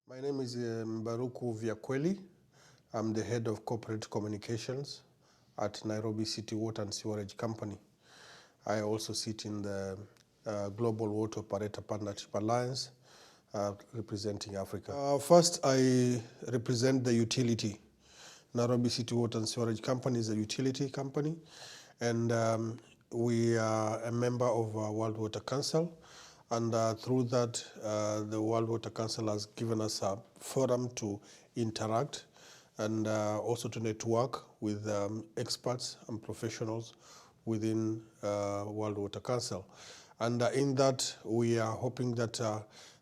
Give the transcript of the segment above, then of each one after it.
My name is Mbaruku Vyakweli. I'm the head of corporate communications at Nairobi City Water and Sewerage Company. I also sit in the Global Water Operator Partnership Alliance, representing Africa. First, I represent the utility. Nairobi City Water and Sewerage Company is a utility company, and we are a member of World Water Council. And through that, the World Water Council has given us a forum to interact and also to network with experts and professionals within World Water Council. And in that, we are hoping that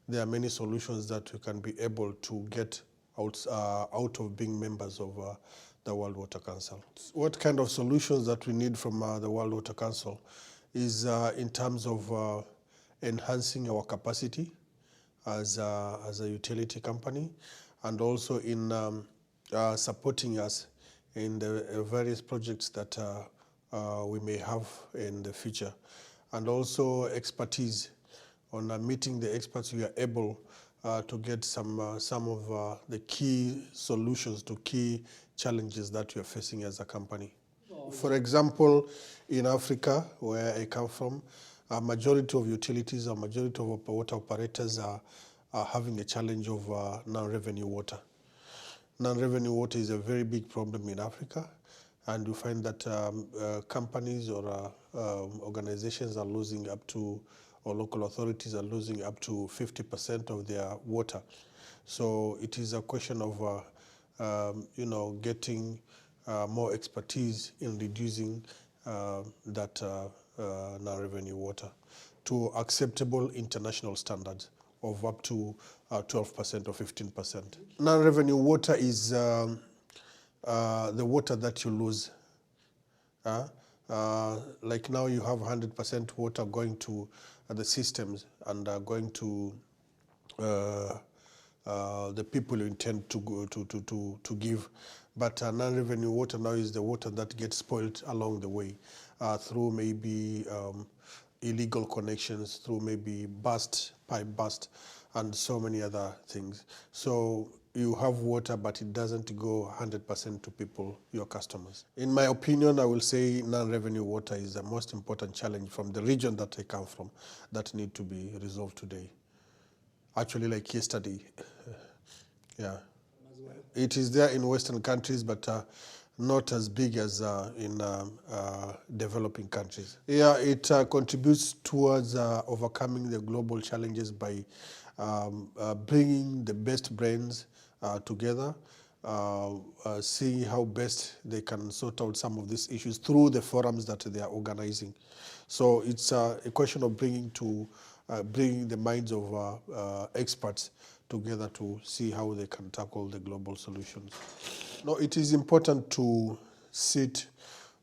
there are many solutions that we can be able to get out of being members of the World Water Council. What kind of solutions that we need from the World Water Council is in terms of enhancing our capacity as a utility company, and also in supporting us in the various projects that we may have in the future, and also expertise on meeting the experts. We are able to get some of the key solutions to key challenges that we are facing as a company. For example, in Africa, where I come from, a majority of utilities, a majority of water operators are having a challenge of non-revenue water. Non-revenue water is a very big problem in Africa, and you find that companies or organizations are losing up to, or local authorities are losing up to 50% of their water. So it is a question of getting more expertise in reducing that non-revenue water to acceptable international standards of up to 12% or 15%. Non-revenue water is the water that you lose. Like now you have 100% water going to the systems and going to the people you intend to go to give. But non-revenue water now is the water that gets spoiled along the way through maybe illegal connections, through maybe pipe burst, and so many other things. So you have water, but it doesn't go 100% to people, your customers. In my opinion, I will say non-revenue water is the most important challenge from the region that I come from that need to be resolved today. Actually, like yesterday. Yeah. It is there in Western countries, but not as big as in developing countries. Yeah, it contributes towards overcoming the global challenges by bringing the best brains together, seeing how best they can sort out some of these issues through the forums that they are organizing. So it's a question of bringing the minds of experts together to see how they can tackle the global solutions. No, it is important to sit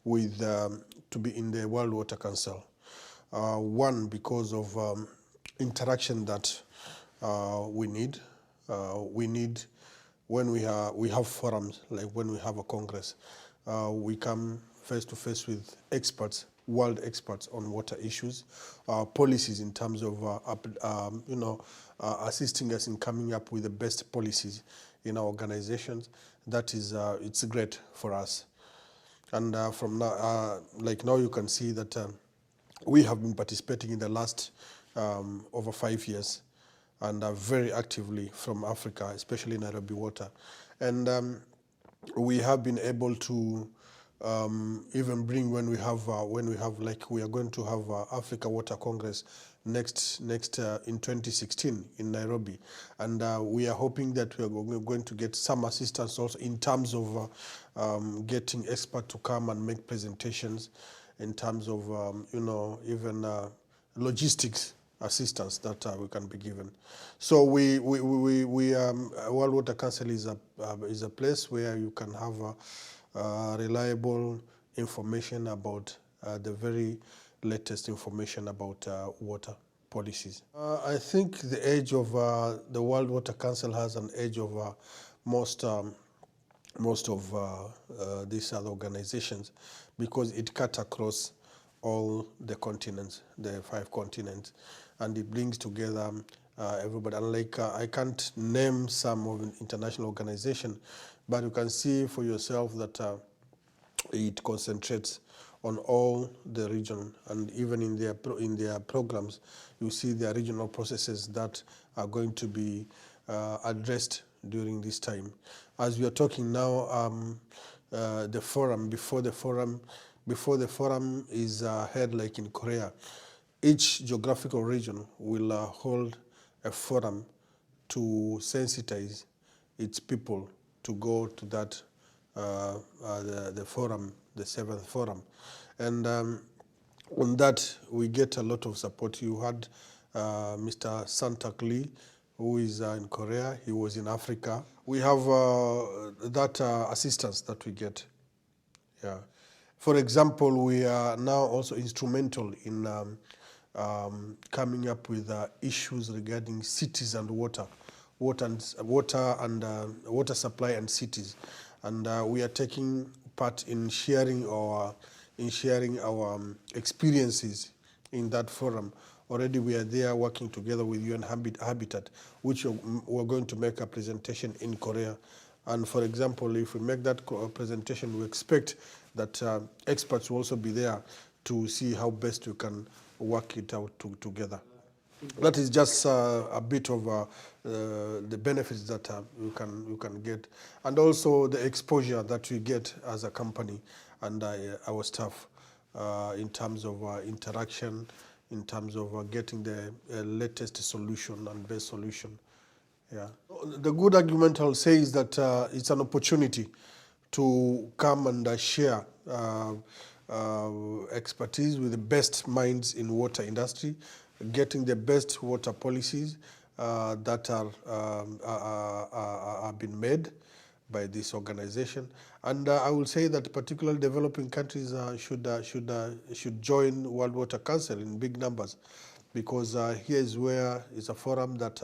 with, to be in the World Water Council. One, because of interaction that we need. We need, when we have forums, like when we have a congress, we come face to face with experts, world experts on water issues, policies in terms of assisting us in coming up with the best policies in our organizations. That is, it's great for us. And from now, like now you can see that we have been participating in the last over 5 years, and very actively from Africa, especially Nairobi Water. And we have been able to even bring, when we have like, we are going to have Africa Water Congress next in 2016 in Nairobi, and we are hoping that we are going to get some assistance also in terms of getting experts to come and make presentations in terms of even logistics assistance that we can be given. So World Water Council is a place where you can have reliable information about the very latest information about water policies. I think the age of the World Water Council has an age of most of these other organizations, because it cut across all the continents, the 5 continents, and it brings together everybody. And like I can't name some of an international organization, but you can see for yourself that it concentrates on all the region, and even in their programs, you see their regional processes that are going to be addressed during this time. As we are talking now, the forum before the forum is held like in Korea. Each geographical region will hold a forum to sensitize its people to go to that the forum, the seventh forum, and on that we get a lot of support. You had Mr. Santak Lee, who is in Korea. He was in Africa. We have that assistance that we get. Yeah. For example, we are now also instrumental in coming up with issues regarding cities and water supply and cities, and we are taking part in sharing our experiences in that forum. Already we are there working together with UN Habitat, which we're going to make a presentation in Korea. And for example, if we make that presentation, we expect that experts will also be there to see how best we can work it out together. That is just a bit of the benefits that you can get, and also the exposure that we get as a company and our staff in terms of interaction, in terms of getting the latest solution and best solution. Yeah. The good argument I'll say is that it's an opportunity to come and share expertise with the best minds in water industry, getting the best water policies that are been made by this organization. And I will say that particularly developing countries should join World Water Council in big numbers, because here is where it's a forum that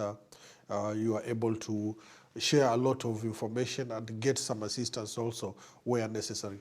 you are able to share a lot of information and get some assistance also where necessary.